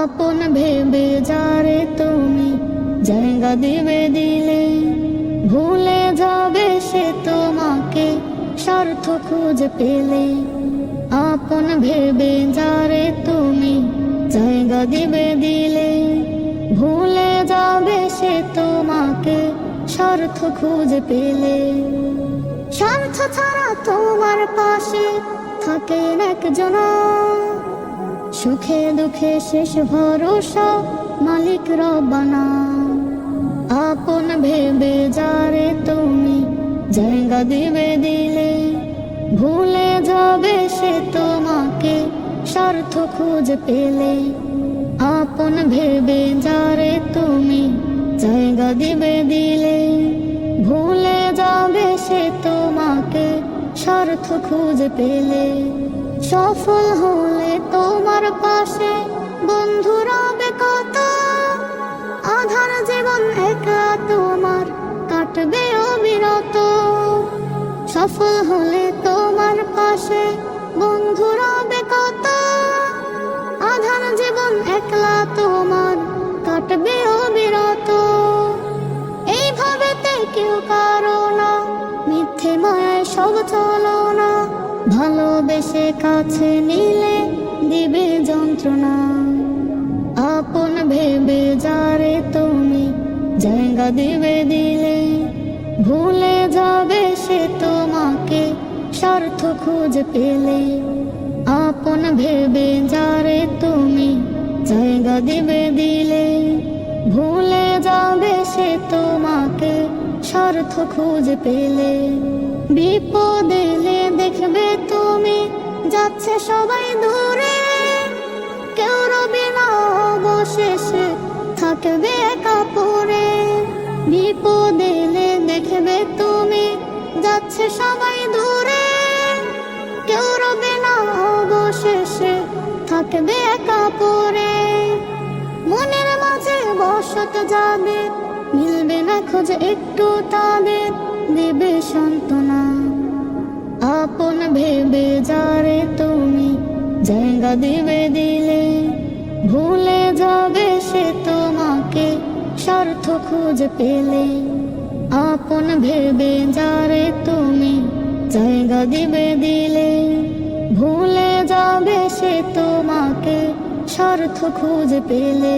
আপন ভেবে যারে তুমি জায়গা দিবে দিলে, ভুলে যাবে সে তোমাকে স্বার্থ খুঁজে পেলে। আপন ভেবে যারে তুমি জায়গা দিবে দিলে, ভুলে যাবে সে তোমাকে স্বার্থ খুঁজে পেলে। স্বার্থ ছাড়া তোমার পাশে থাকে একজন, সুখে দুঃখে শেষ ভরসা মালিক রব্বানা। আপন ভেবে যারে তুমি জায়গা দিবে দিলে, ভুলে যাবে সে তোমাকে স্বার্থ খুঁজে পেলে। আপন ভেবে যারে তুমি জায়গা দিবে দিলে, ভুলে যাবে সে তোমাকে স্বার্থ খুঁজে পেলে। সফল হলে তোমার পাশে বন্ধু রবে কত, আধার জীবন একা তোমার কাটবে অবিরত। সফল হলে তোমার পাশে বন্ধু রবে কত, আধার জীবন একলা তোমার কাটবে অবিরত। এইভাবে কেউ কারো না, মিথ্যে মায়ায় সব চলো না, ভালোবেসে কাছে নিলে দিবে যন্ত্রণা। আপন ভেবে যারে তুমি জায়গা দিবে দিলে, ভুলে যাবে সে তোমাকে স্বার্থ খুঁজে পেলে। আপন ভেবে যারে তুমি জায়গা দিবে দিলে, ভুলে যাবে সে তোমাকে স্বার্থ খুঁজে পেলে। বিপদ এলে দেখবে তুমি যাচ্ছে সবাই দূরে, কেউ রবে না অবশেষে থাকবে একা পড়ে। বিপদ এলে দেখবে তুমি যাচ্ছে সবাই দূরে, কেউ রবে না অবশেষে থাকবে একা পড়ে। মনের মাঝে বসত যাবে, মিলবে না খোঁজ একটু তাদের, দেবে সান্ত্বনা। আপন ভেবে যারে তুমি জায়গা দিবে দিলে, ভুলে যাবে সে তোমাকে স্বার্থ খুঁজে পেলে। আপন ভেবে যারে তুমি জায়গা দিবে দিলে, ভুলে যাবে সে তোমাকে স্বার্থ খুঁজে পেলে।